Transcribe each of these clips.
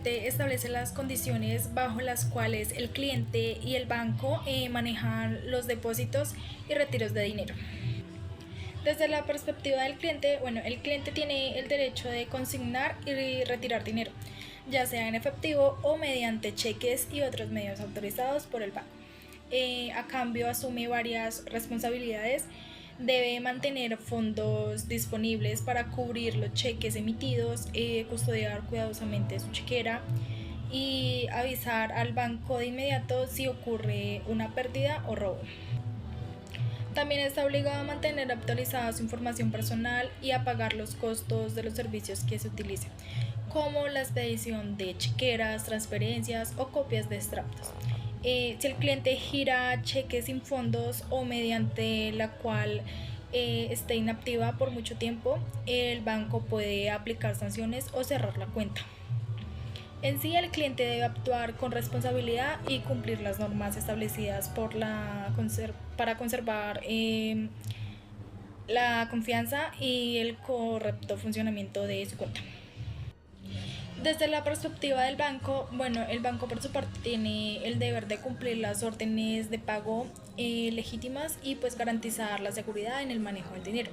cliente establece las condiciones bajo las cuales el cliente y el banco manejan los depósitos y retiros de dinero. Desde la perspectiva del cliente, bueno, el cliente tiene el derecho de consignar y retirar dinero, ya sea en efectivo o mediante cheques y otros medios autorizados por el banco. A cambio asume varias responsabilidades. Debe mantener fondos disponibles para cubrir los cheques emitidos, custodiar cuidadosamente su chequera y avisar al banco de inmediato si ocurre una pérdida o robo. También está obligado a mantener actualizada su información personal y a pagar los costos de los servicios que se utilicen, como la expedición de chequeras, transferencias o copias de extractos. Si el cliente gira cheques sin fondos o mediante la cual esté inactiva por mucho tiempo, el banco puede aplicar sanciones o cerrar la cuenta. En sí, el cliente debe actuar con responsabilidad y cumplir las normas establecidas para conservar la confianza y el correcto funcionamiento de su cuenta. Desde la perspectiva del banco, bueno, el banco por su parte tiene el deber de cumplir las órdenes de pago legítimas y pues garantizar la seguridad en el manejo del dinero.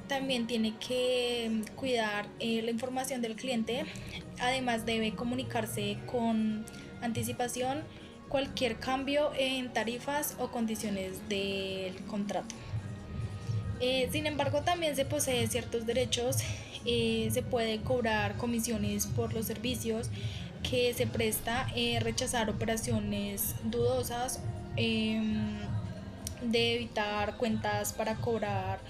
También tiene que cuidar la información del cliente. Además debe comunicarse con anticipación cualquier cambio en tarifas o condiciones del contrato. Sin embargo, también se posee ciertos derechos. Se puede cobrar comisiones por los servicios que se presta, rechazar operaciones dudosas, de evitar cuentas para cobrar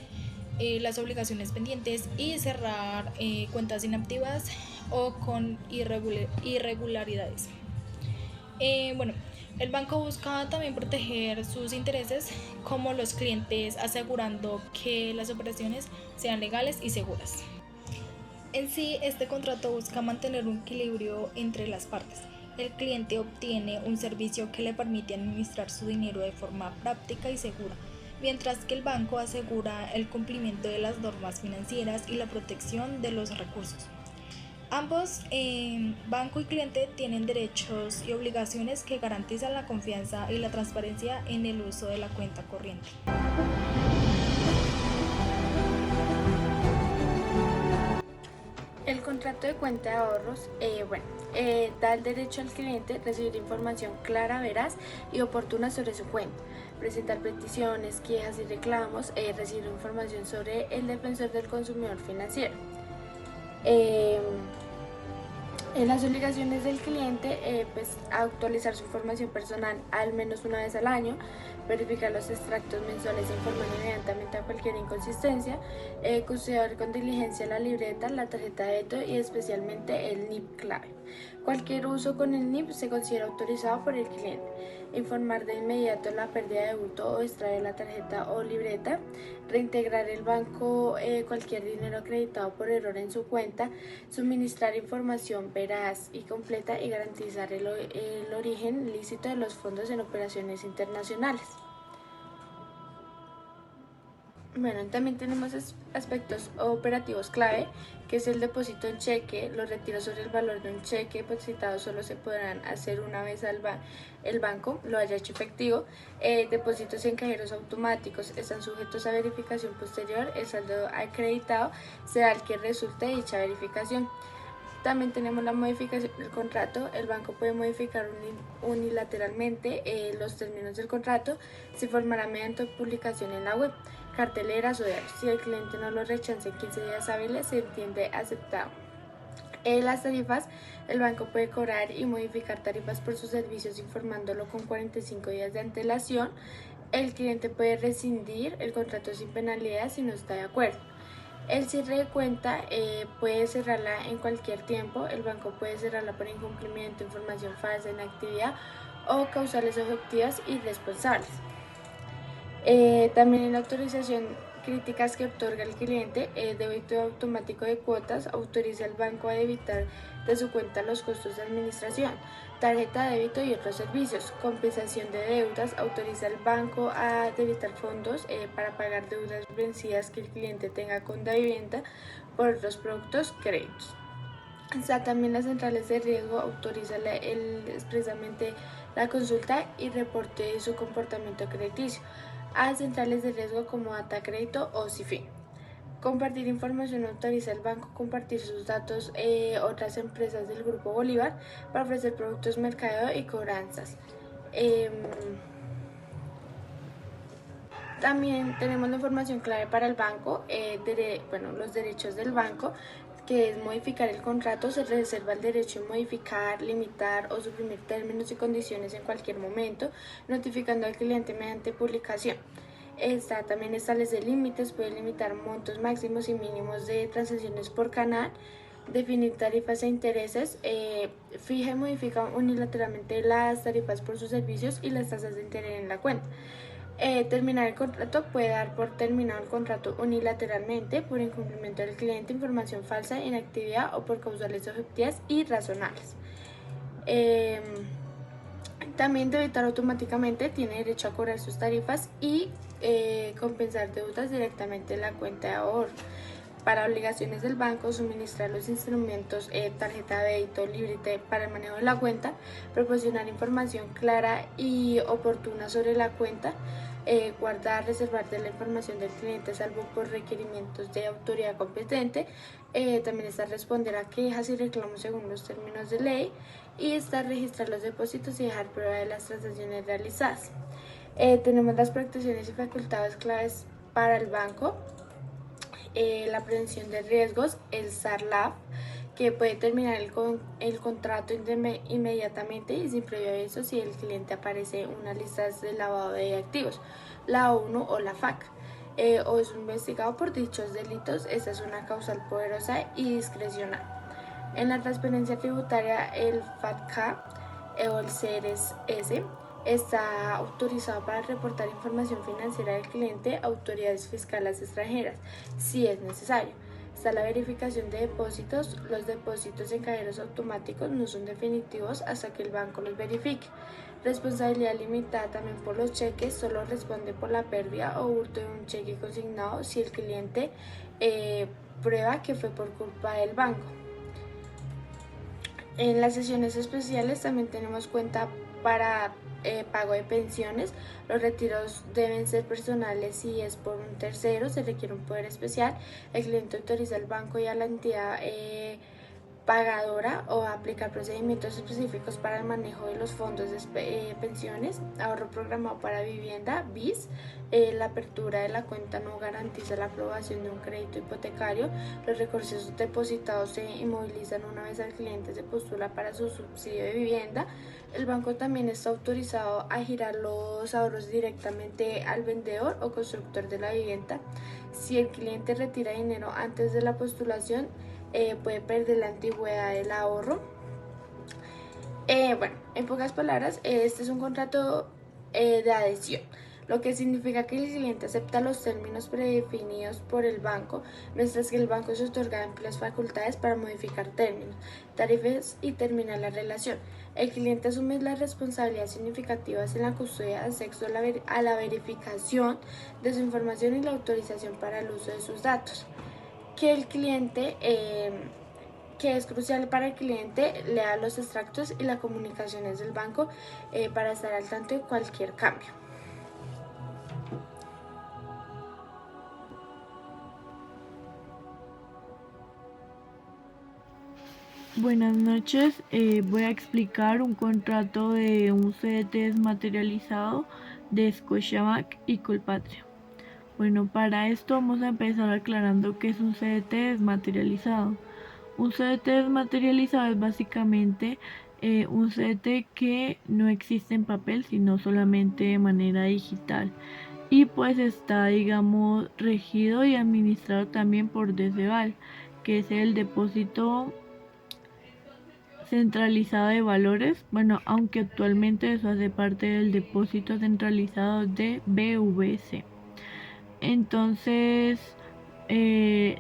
las obligaciones pendientes y cerrar cuentas inactivas o con irregularidades. Bueno, el banco busca también proteger sus intereses como los clientes, asegurando que las operaciones sean legales y seguras. En sí, este contrato busca mantener un equilibrio entre las partes. El cliente obtiene un servicio que le permite administrar su dinero de forma práctica y segura, mientras que el banco asegura el cumplimiento de las normas financieras y la protección de los recursos. Ambos, banco y cliente, tienen derechos y obligaciones que garantizan la confianza y la transparencia en el uso de la cuenta corriente. El contrato de cuenta de ahorros, da el derecho al cliente a recibir información clara, veraz y oportuna sobre su cuenta, presentar peticiones, quejas y reclamos, recibir información sobre el defensor del consumidor financiero. Eh, En las obligaciones del cliente, actualizar su información personal al menos una vez al año, verificar los extractos mensuales e informar inmediatamente a cualquier inconsistencia, custodiar con diligencia la libreta, la tarjeta de débito y especialmente el NIP clave. Cualquier uso con el NIP se considera autorizado por el cliente. Informar de inmediato la pérdida de hurto o extraer la tarjeta o libreta, reintegrar el banco cualquier dinero acreditado por error en su cuenta, suministrar información veraz y completa y garantizar el origen lícito de los fondos en operaciones internacionales. Bueno, también tenemos aspectos operativos clave, que es el depósito en cheque. Los retiros sobre el valor de un cheque depositado solo se podrán hacer una vez el banco lo haya hecho efectivo. Depósitos en cajeros automáticos están sujetos a verificación posterior. El saldo acreditado será el que resulte de dicha verificación. También tenemos la modificación del contrato. El banco puede modificar unilateralmente los términos del contrato. Se formará mediante publicación en la web, carteleras o diarios. Si el cliente no lo rechaza en 15 días hábiles, se entiende aceptado. Las tarifas, el banco puede cobrar y modificar tarifas por sus servicios informándolo con 45 días de antelación. El cliente puede rescindir el contrato sin penalidad si no está de acuerdo. El cierre de cuenta puede cerrarla en cualquier tiempo. El banco puede cerrarla por incumplimiento, información falsa, inactividad o causales objetivas irresponsables. También en la autorización críticas que otorga el cliente, débito automático de cuotas, autoriza al banco a debitar de su cuenta los costos de administración, tarjeta de débito y otros servicios, compensación de deudas, autoriza al banco a debitar fondos para pagar deudas vencidas que el cliente tenga con Davivienda por otros productos créditos. Está también las centrales de riesgo, autoriza expresamente la consulta y reporte de su comportamiento crediticio a centrales de riesgo como Data Crédito o CIFI. Compartir información, autoriza al banco compartir sus datos otras empresas del Grupo Bolívar para ofrecer productos, mercadeo y cobranzas. También tenemos la información clave para el banco, los derechos del banco, que es modificar el contrato. Se reserva el derecho de modificar, limitar o suprimir términos y condiciones en cualquier momento, notificando al cliente mediante publicación. También establecer límites, puede limitar montos máximos y mínimos de transacciones por canal, definir tarifas e intereses, fija y modifica unilateralmente las tarifas por sus servicios y las tasas de interés en la cuenta. Terminar el contrato, puede dar por terminado el contrato unilateralmente por incumplimiento del cliente, información falsa, inactividad o por causales objetivas y razonables. También debitar automáticamente, tiene derecho a cobrar sus tarifas y compensar deudas directamente en la cuenta de ahorro. Para obligaciones del banco, suministrar los instrumentos tarjeta de débito libre para el manejo de la cuenta, proporcionar información clara y oportuna sobre la cuenta, guardar, reservar la información del cliente salvo por requerimientos de autoridad competente. También está responder a quejas y reclamos según los términos de ley, y está registrar los depósitos y dejar prueba de las transacciones realizadas. Tenemos las protecciones y facultades claves para el banco. La prevención de riesgos, el SARLAF, que puede terminar el contrato inmediatamente y sin previo aviso si el cliente aparece en una lista de lavado de activos, la ONU o la FAC, o es investigado por dichos delitos. Esta es una causal poderosa y discrecional. En la transparencia tributaria, el FATCA o el CRS está autorizado para reportar información financiera del cliente a autoridades fiscales extranjeras, si es necesario. Está la verificación de depósitos. Los depósitos en cajeros automáticos no son definitivos hasta que el banco los verifique. Responsabilidad limitada también por los cheques, solo responde por la pérdida o hurto de un cheque consignado si el cliente prueba que fue por culpa del banco. En las sesiones especiales también tenemos cuenta para pago de pensiones. Los retiros deben ser personales. Si es por un tercero, se requiere un poder especial. El cliente autoriza al banco y a la entidad pagadora o aplicar procedimientos específicos para el manejo de los fondos de pensiones. Ahorro programado para vivienda, BIS. La apertura de la cuenta no garantiza la aprobación de un crédito hipotecario. Los recursos depositados se inmovilizan una vez el cliente se postula para su subsidio de vivienda. El banco también está autorizado a girar los ahorros directamente al vendedor o constructor de la vivienda. Si el cliente retira dinero antes de la postulación, puede perder la antigüedad del ahorro. En pocas palabras, este es un contrato de adhesión, lo que significa que el cliente acepta los términos predefinidos por el banco, mientras que el banco se otorga amplias facultades para modificar términos, tarifas y terminar la relación. El cliente asume las responsabilidades significativas en la custodia, acceso a la verificación de su información y la autorización para el uso de sus datos. Que es crucial para el cliente, lea los extractos y las comunicaciones del banco para estar al tanto de cualquier cambio. Buenas noches, voy a explicar un contrato de un CDT desmaterializado de Scotiabank y Colpatria. Bueno, para esto vamos a empezar aclarando qué es un CDT desmaterializado. Un CDT desmaterializado es básicamente un CDT que no existe en papel, sino solamente de manera digital. Y pues está, digamos, regido y administrado también por DCVAL, que es el depósito centralizado de valores, aunque actualmente eso hace parte del depósito centralizado de BVC. Entonces,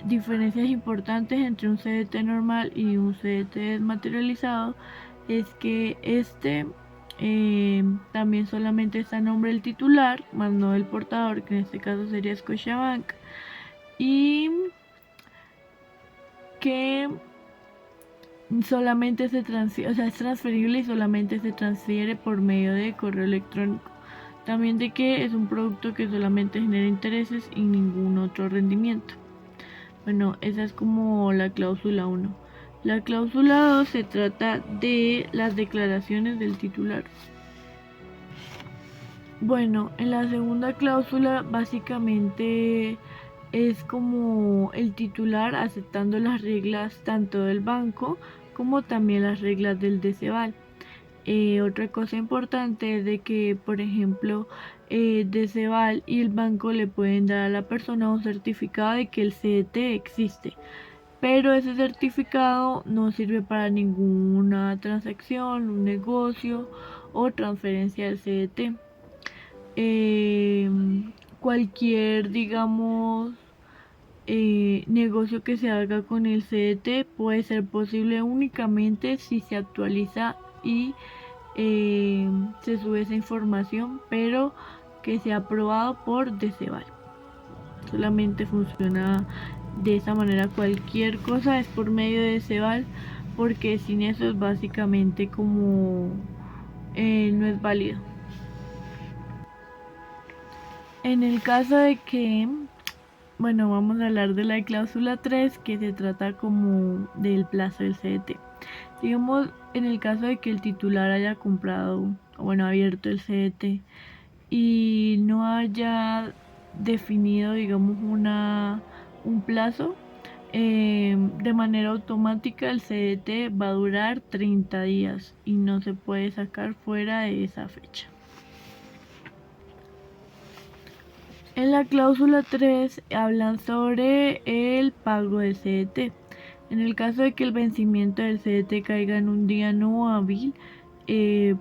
diferencias importantes entre un CDT normal y un CDT desmaterializado es que también solamente está a nombre del titular, más no del portador, que en este caso sería Scotiabank, y que solamente se transfiere, o sea, es transferible y solamente se transfiere por medio de correo electrónico. También de que es un producto que solamente genera intereses y ningún otro rendimiento. Bueno, esa es como la cláusula 1. La cláusula 2 se trata de las declaraciones del titular. Bueno, en la segunda cláusula básicamente es como el titular aceptando las reglas tanto del banco como también las reglas del DCVAL. Otra cosa importante es de que, por ejemplo, DCVAL y el banco le pueden dar a la persona un certificado de que el CDT existe, pero ese certificado no sirve para ninguna transacción, un negocio o transferencia del CDT. Cualquier, digamos, negocio que se haga con el CDT puede ser posible únicamente si se actualiza y se sube esa información, pero que sea aprobado por DCVAL. Solamente funciona de esa manera. Cualquier cosa es por medio de DCVAL, porque sin eso es básicamente como no es válido. En el caso de que, bueno, vamos a hablar de la cláusula 3, que se trata como del plazo del CDT. Digamos, en el caso de que el titular haya comprado, bueno, abierto el CDT y no haya definido, digamos, un plazo, de manera automática el CDT va a durar 30 días y no se puede sacar fuera de esa fecha. En la cláusula 3 hablan sobre el pago del CDT. En el caso de que el vencimiento del CDT caiga en un día no hábil,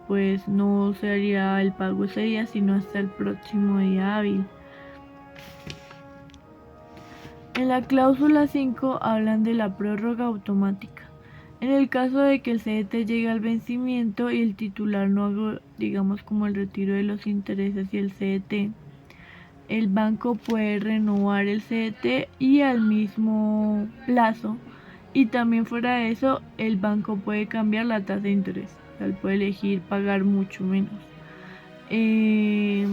pues no se haría el pago ese día, sino hasta el próximo día hábil. En la cláusula 5 hablan de la prórroga automática. En el caso de que el CDT llegue al vencimiento y el titular no haga, digamos, como el retiro de los intereses y el CDT, el banco puede renovar el CDT y al mismo plazo, y también fuera de eso el banco puede cambiar la tasa de interés, o sea, él puede elegir pagar mucho menos. Y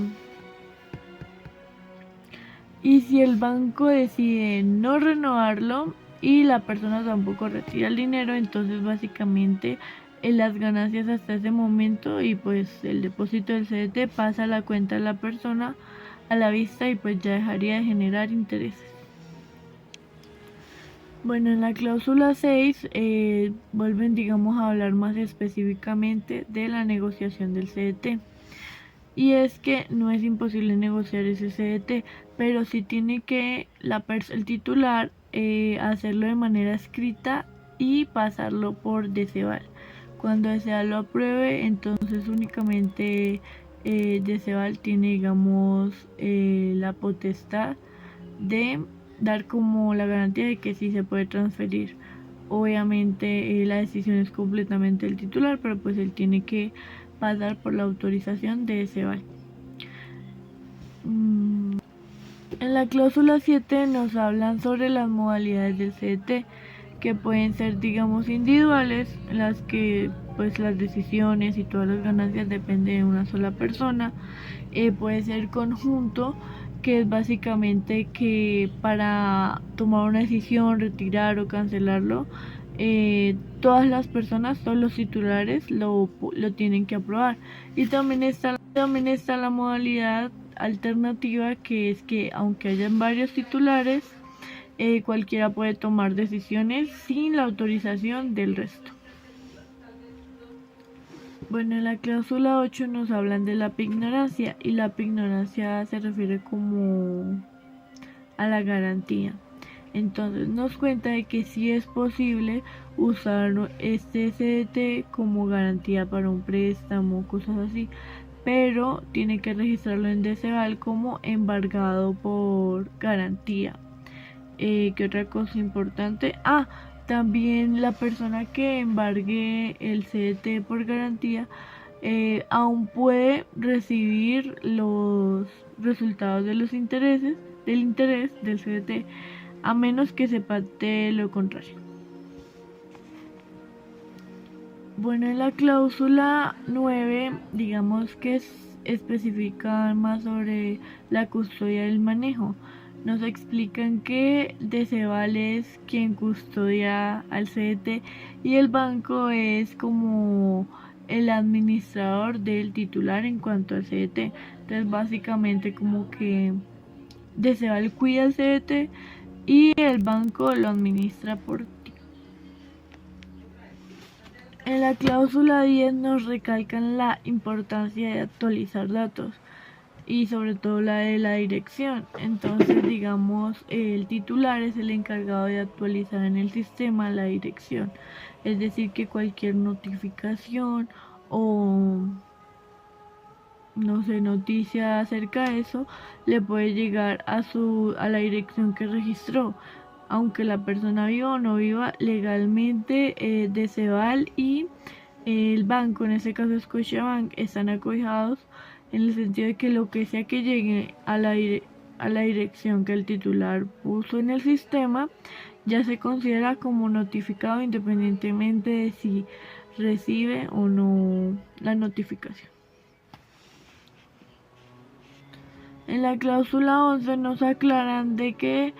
si el banco decide no renovarlo y la persona tampoco retira el dinero, entonces básicamente las ganancias hasta ese momento y pues el depósito del CDT pasa a la cuenta de la persona a la vista y pues ya dejaría de generar intereses. Bueno, en la cláusula 6 vuelven, digamos, a hablar más específicamente de la negociación del CDT. Y es que no es imposible negociar ese CDT, pero sí tiene que el titular hacerlo de manera escrita y pasarlo por DCVAL. Cuando DCVAL lo apruebe, entonces únicamente DCVAL tiene, digamos, la potestad de dar como la garantía de que sí se puede transferir. Obviamente la decisión es completamente del titular, pero pues él tiene que pasar por la autorización de DCVAL. En la cláusula 7 nos hablan sobre las modalidades del CDT, que pueden ser, digamos, individuales, en las que pues las decisiones y todas las ganancias dependen de una sola persona. Puede ser conjunto, que es básicamente que para tomar una decisión, retirar o cancelarlo, todas las personas, todos los titulares lo tienen que aprobar. Y también está la modalidad alternativa, que es que aunque hayan varios titulares, cualquiera puede tomar decisiones sin la autorización del resto. Bueno, en la cláusula 8 nos hablan de la pignorancia, y la pignorancia se refiere como a la garantía. Entonces nos cuenta de que sí es posible usar este CDT como garantía para un préstamo, cosas así, pero tiene que registrarlo en DCVAL como embargado por garantía. ¿Qué otra cosa importante? También la persona que embargue el CDT por garantía aún puede recibir los resultados de los intereses, del interés del CDT, a menos que se pacte lo contrario. Bueno, en la cláusula 9, digamos que especifican más sobre la custodia del manejo. Nos explican que Deceval es quien custodia al CDT y el banco es como el administrador del titular en cuanto al CDT. Entonces, básicamente, como que Deceval cuida el CDT y el banco lo administra por ti. En la cláusula 10 nos recalcan la importancia de actualizar datos y sobre todo la de la dirección. Entonces, digamos, el titular es el encargado de actualizar en el sistema la dirección. Es decir, que cualquier notificación o no sé, noticia acerca de eso le puede llegar a la dirección que registró, aunque la persona viva o no viva legalmente. Deceval y el banco, en este caso Scotiabank, están acogidos en el sentido de que lo que sea que llegue a la dirección que el titular puso en el sistema ya se considera como notificado independientemente de si recibe o no la notificación. En la cláusula 11 nos aclaran de que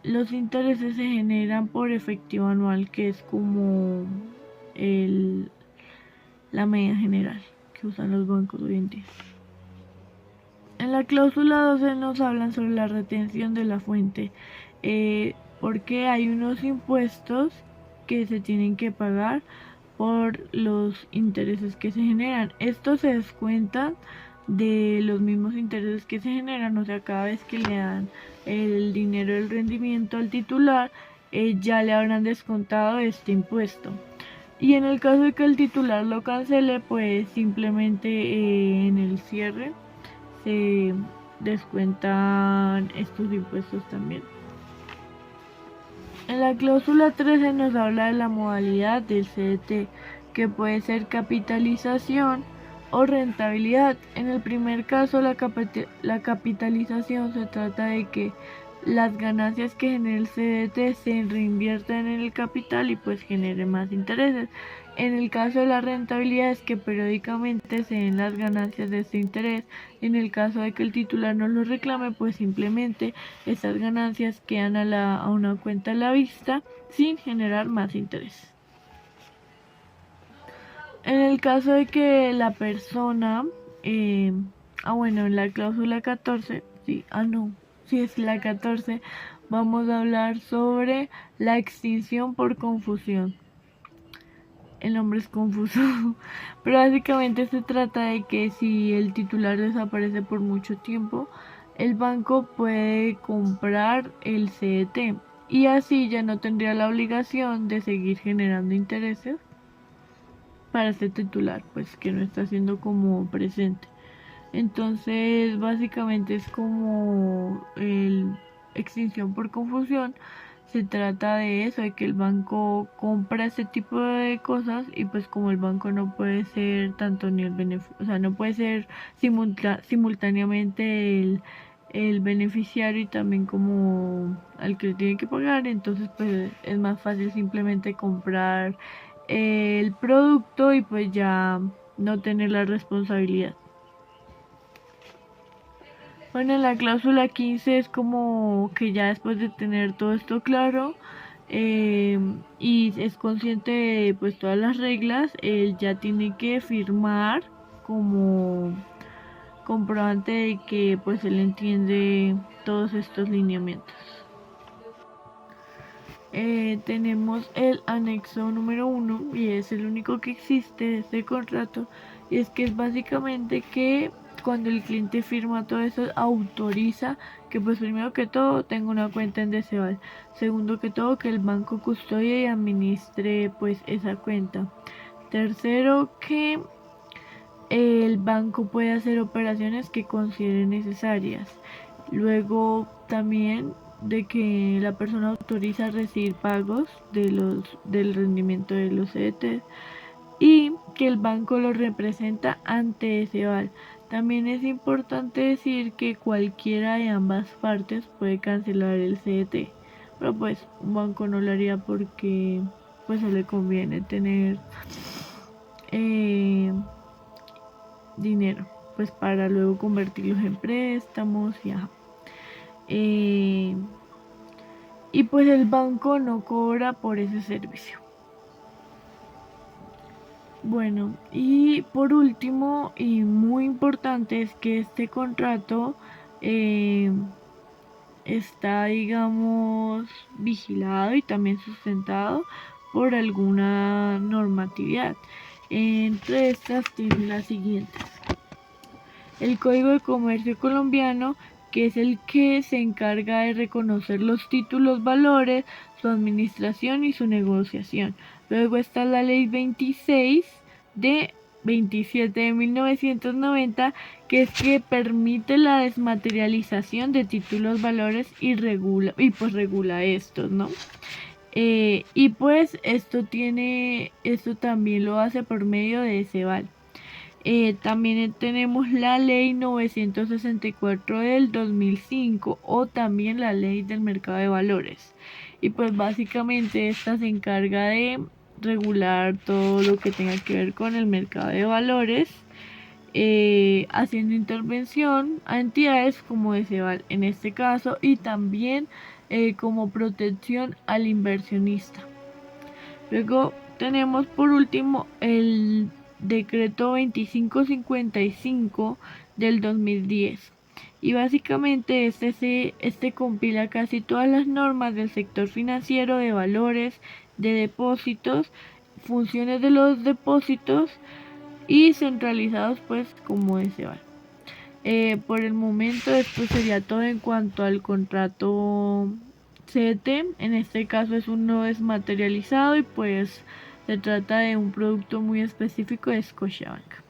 los intereses se generan por efectivo anual, que es como la medida general que usan los bancos hoy en día. En la cláusula 12 nos hablan sobre la retención de la fuente, porque hay unos impuestos que se tienen que pagar por los intereses que se generan. Estos se descuentan de los mismos intereses que se generan, o sea, cada vez que le dan el dinero del rendimiento al titular, ya le habrán descontado este impuesto. Y en el caso de que el titular lo cancele, pues simplemente en el cierre se descuentan estos impuestos también. En la cláusula 13 nos habla de la modalidad del CDT, que puede ser capitalización o rentabilidad. En el primer caso, la capitalización se trata de que las ganancias que genera el CDT se reinvierten en el capital y pues genere más intereses. En el caso de la rentabilidad es que periódicamente se den las ganancias de este interés. En el caso de que el titular no lo reclame, pues simplemente estas ganancias quedan a una cuenta a la vista sin generar más interés. En el caso de que la persona, bueno, en la cláusula 14, si es la 14, vamos a hablar sobre la extinción por confusión. El nombre es confuso, pero básicamente se trata de que si el titular desaparece por mucho tiempo, el banco puede comprar el CDT y así ya no tendría la obligación de seguir generando intereses para este titular, pues que no está siendo como presente. Entonces, básicamente es como el extinción por confusión. Se trata de eso, de que el banco compra ese tipo de cosas y pues como el banco no puede ser tanto ni el beneficio, o sea, no puede ser simultáneamente el beneficiario y también como al que le tiene que pagar, entonces pues es más fácil simplemente comprar el producto y pues ya no tener la responsabilidad. Bueno, la cláusula 15 es como que ya después de tener todo esto claro y es consciente de pues todas las reglas, él ya tiene que firmar como comprobante de que pues él entiende todos estos lineamientos. Tenemos el anexo número 1 y es el único que existe de este contrato, y es que es básicamente que cuando el cliente firma todo eso autoriza que pues primero que todo tenga una cuenta en Deceval, segundo que todo que el banco custodie y administre pues esa cuenta, tercero que el banco puede hacer operaciones que considere necesarias, luego también de que la persona autoriza recibir pagos del rendimiento de los CDT y que el banco lo representa ante Deceval. También es importante decir que cualquiera de ambas partes puede cancelar el CDT, pero pues un banco no lo haría porque pues se le conviene tener dinero, pues para luego convertirlos en préstamos y ajá. Y pues el banco no cobra por ese servicio. Bueno, y por último y muy importante es que este contrato está, digamos, vigilado y también sustentado por alguna normatividad. Entre estas tiene las siguientes: el Código de Comercio colombiano, que es el que se encarga de reconocer los títulos valores, su administración y su negociación. Luego está la Ley 26 de 27 de 1990, que es que permite la desmaterialización de títulos valores y regula estos, ¿no? Y pues esto también lo hace por medio de CEVAL. También tenemos la ley 964 del 2005 o también la ley del mercado de valores. Y pues básicamente esta se encarga de regular todo lo que tenga que ver con el mercado de valores, haciendo intervención a entidades como CEVAL en este caso, y también como protección al inversionista. Luego tenemos por último el decreto 2555 del 2010. Y básicamente este compila casi todas las normas del sector financiero, de valores, de depósitos, funciones de los depósitos y centralizados pues como CEVAL. Por el momento esto sería todo en cuanto al contrato CETE. En este caso es un no desmaterializado y pues se trata de un producto muy específico de Scotiabank.